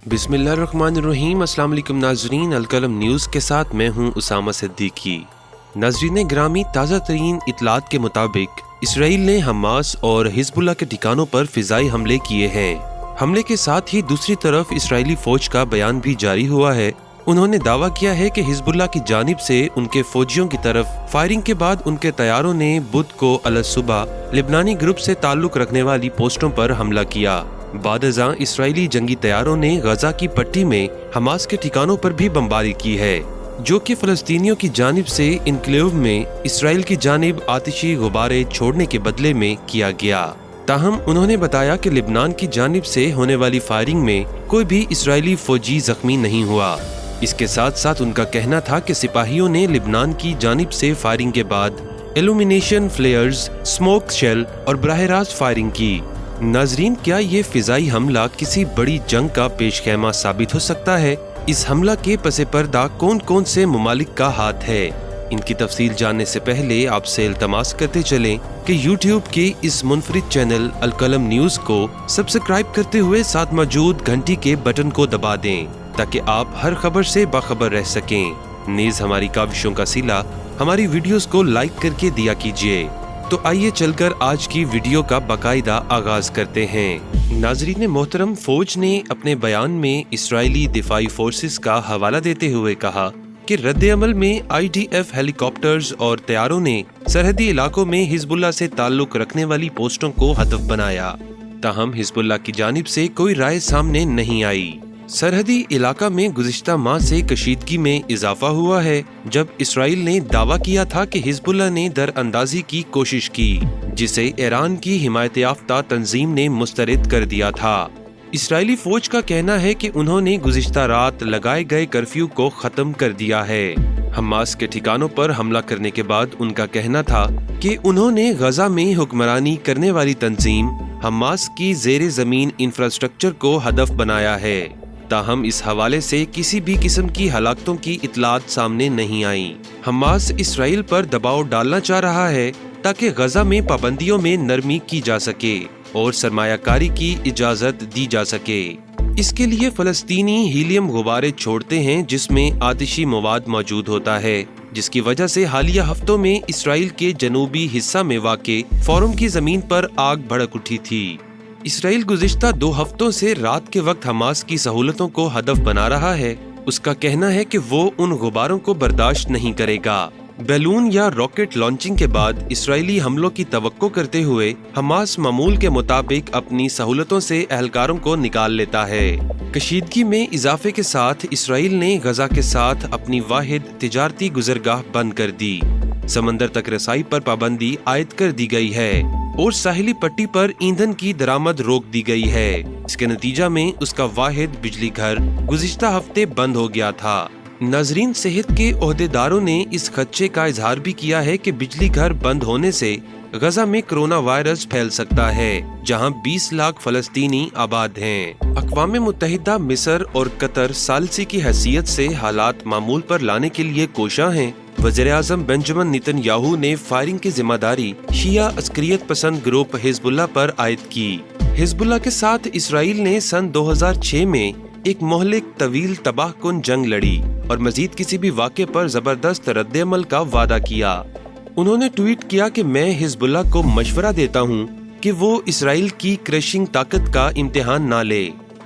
बिस्मिल्लाहिर्रहमानिर्रहीम। अस्सलाम वालेकुम नाज़रीन, अलकलम न्यूज़ के साथ मैं हूं उसामा सिद्दीकी। नाज़रीन ग्रामी, ताज़ा तरीन इतलात के मुताबिक इसराइल ने हमास और हिजबुल्लाह के ठिकानों पर फिजाई हमले किए हैं। हमले के साथ ही दूसरी तरफ इसराइली फौज का बयान भी जारी हुआ है। उन्होंने दावा किया है कि हिजबुल्लाह की जानिब से उनके फौजियों की तरफ फायरिंग के बाद उनके तैयारों ने बुध को अलसुबह लिबनानी ग्रुप से ताल्लुक रखने वाली पोस्टों पर हमला किया। बाद-ए-ज़ां इसराइली जंगी तैयारों ने गजा की पट्टी में हमास के ठिकानों पर भी बमबारी की है, जो कि फलस्तीनियों की जानिब से इनक्लेव में इसराइल की जानिब आतिशी गुब्बारे छोड़ने के बदले में किया गया। ताहम उन्होंने बताया कि लिबनान की जानिब से होने वाली फायरिंग में कोई भी इसराइली फौजी जख्मी नहीं हुआ। इसके साथ साथ उनका कहना था कि सिपाहियों ने लिबनान की जानिब से फायरिंग के बाद इल्यूमिनेशन फ्लेयर्स, स्मोक शेल और बराह रास्त फायरिंग की। नाजरीन, क्या ये फिजाई हमला किसी बड़ी जंग का पेशखेमा साबित हो सकता है? इस हमला के पसे पर्दा कौन कौन से ममालिक का हाथ है? इनकी तफसील जानने से पहले आपसे इल्तमास करते चलें कि YouTube के इस मुनफरिद चैनल अलकलम न्यूज़ को सब्सक्राइब करते हुए साथ मौजूद घंटी के बटन को दबा दें, ताकि आप हर खबर से बाखबर रह सकें। नीज हमारी काविशों का सिला हमारी वीडियोस को लाइक करके दिया कीजिए। तो आइए चलकर आज की वीडियो का बाकायदा आगाज करते हैं। नाजरीन मोहतरम, फौज ने अपने बयान में इसराइली दिफाई फोर्सेस का हवाला देते हुए कहा कि रद्द अमल में IDF हेलीकॉप्टर्स और तैयारों ने सरहदी इलाकों में हिजबुल्लाह से ताल्लुक रखने वाली पोस्टों को हदफ बनाया। ताहम हिजबुल्लाह की जानिब से कोई राय सामने नहीं आई। सरहदी इलाका में गुज़िश्ता माह से कशीदगी में इजाफा हुआ है, जब इसराइल ने दावा किया था कि हिजबुल्लाह ने दरअंदाजी की कोशिश की, जिसे ईरान की हिमायत याफ्ता तंजीम ने मुस्तरद कर दिया था। इसराइली फौज का कहना है कि उन्होंने गुज़िश्ता रात लगाए गए कर्फ्यू को खत्म कर दिया है। हमास के ठिकानों पर हमला करने के बाद उनका कहना था कि उन्होंने गजा में हुक्मरानी करने वाली तंजीम हमास की ज़ेरे ज़मीन इंफ्रास्ट्रक्चर को हदफ बनाया है। ताहम इस हवाले से किसी भी किस्म की हलाकतों की इतलात सामने नहीं आई। हमास इसराइल पर दबाव डालना चाह रहा है ताकि गजा में पाबंदियों में नरमी की जा सके और सरमायाकारी की इजाजत दी जा सके। इसके लिए फलस्तीनी हीलियम गुब्बारे छोड़ते हैं, जिसमें आतिशी मवाद मौजूद होता है, जिसकी वजह से हालिया हफ्तों में इसराइल के जनूबी हिस्सा में वाक़े फोरम की जमीन पर आग भड़क उठी थी। इसराइल गुज़िश्ता 2 हफ्तों से रात के वक्त हमास की सहूलतों को हदफ बना रहा है। उसका कहना है कि वो उन गुब्बारों को बर्दाश्त नहीं करेगा। बैलून या रॉकेट लॉन्चिंग के बाद इसराइली हमलों की तवक्को करते हुए हमास मामूल के मुताबिक अपनी सहूलतों से अहलकारों को निकाल लेता है। कशीदगी में इजाफे के साथ इसराइल ने गजा के साथ अपनी वाहिद तिजारती गुजरगाह बंद कर दी। समंदर तक रसाई पर पाबंदी आयद कर दी गई है और साहिली पट्टी पर ईंधन की दरामद रोक दी गई है। इसके नतीजा में उसका वाहिद बिजली घर गुज़िश्ता हफ्ते बंद हो गया था। नाजरीन, सेहत के ओहदेदारों ने इस खदशे का इजहार भी किया है कि बिजली घर बंद होने से गजा में कोरोना वायरस फैल सकता है, जहां 20 लाख फलस्तीनी आबाद हैं। अक़वाम मुत्तहिदा, मिस्र और कतर सालसी की हैसियत से हालात मामूल पर लाने के लिए कोशां हैं। वज़ीर-ए-आज़म बेंजामिन नेतन्याहू ने फायरिंग की जिम्मेदारी शिया अस्करियत पसंद ग्रुप हिजबुल्लाह पर आयद की। हिजबुल्लाह के साथ इसराइल ने सन 2006 में एक मोहलिक तवील तबाहकुन जंग लड़ी और मजीद किसी भी वाक़े पर जबरदस्त रद्द-ए-अमल का वादा किया। उन्होंने ट्वीट किया कि मैं हिजबुल्लाह को मशवरा देता हूँ कि वो इसराइल की क्रशिंग ताकत का इम्तिहान ना ले।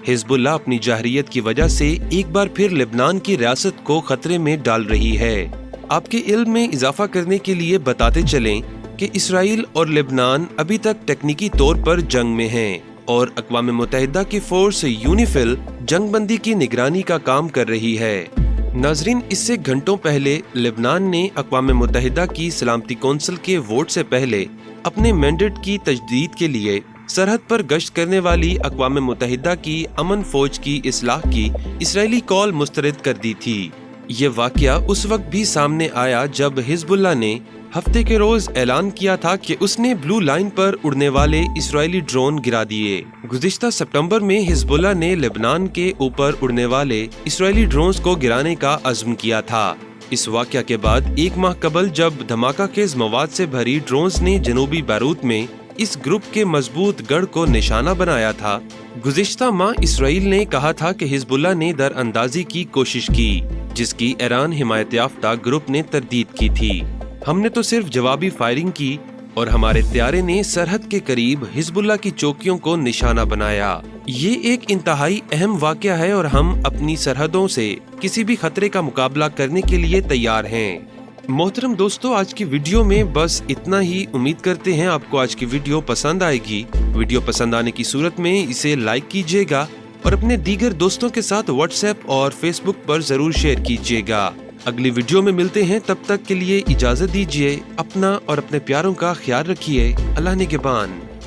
हिजबुल्लाह अपनी जाहरियत की वजह से एक बार फिर लेबनान की रियासत को खतरे में डाल रही है। आपके इल्म में इजाफा करने के लिए बताते चलें कि इसराइल और लेबनान अभी तक तकनीकी तौर पर जंग में हैं और अक़वाम मुत्तहिदा की फोर्स यूनिफिल जंगबंदी की निगरानी का काम कर रही है। नाजरीन, इससे घंटों पहले लेबनान ने अक़वाम मुत्तहिदा की सलामती कौंसिल के वोट से पहले अपने मैंडेट की तजदीद के लिए सरहद पर गश्त करने वाली अक़वाम मुत्तहिदा की अमन फौज की इस्लाह की इसराइली कॉल मुस्तरद कर दी थी। ये वाक़या उस वक्त भी सामने आया जब हिजबुल्लाह ने हफ्ते के रोज ऐलान किया था कि उसने ब्लू लाइन पर उड़ने वाले इसराइली ड्रोन गिरा दिए। गुज़िश्ता सितंबर में हिजबुल्लाह ने लेबनान के ऊपर उड़ने वाले इसराइली ड्रोन्स को गिराने का अज़्म किया था। इस वाक़या के बाद 1 माह कबल जब धमाका खेज मवाद से भरी ड्रोन्स ने जनूबी बैरूत में इस ग्रुप के मजबूत गढ़ को निशाना बनाया था। गुज़िश्ता माह इसराइल ने कहा था कि हिजबुल्लाह ने दरअंदाजी की कोशिश की, जिसकी ईरान हिमायत याफ्ता ग्रुप ने तरदीद की थी। हमने तो सिर्फ जवाबी फायरिंग की और हमारे त्यारे ने सरहद के करीब हिजबुल्लाह की चौकियों को निशाना बनाया। ये एक इंतहाई अहम वाकया है और हम अपनी सरहदों से किसी भी खतरे का मुकाबला करने के लिए तैयार हैं। मोहतरम दोस्तों, आज की वीडियो में बस इतना ही। उम्मीद करते हैं आपको आज की वीडियो पसंद आएगी। वीडियो पसंद आने की सूरत में इसे लाइक कीजिएगा और अपने दीगर दोस्तों के साथ व्हाट्सएप और फेसबुक पर जरूर शेयर कीजिएगा। अगली वीडियो में मिलते हैं, तब तक के लिए इजाजत दीजिए। अपना और अपने प्यारों का ख्याल रखिए। अल्लाह निगहबान।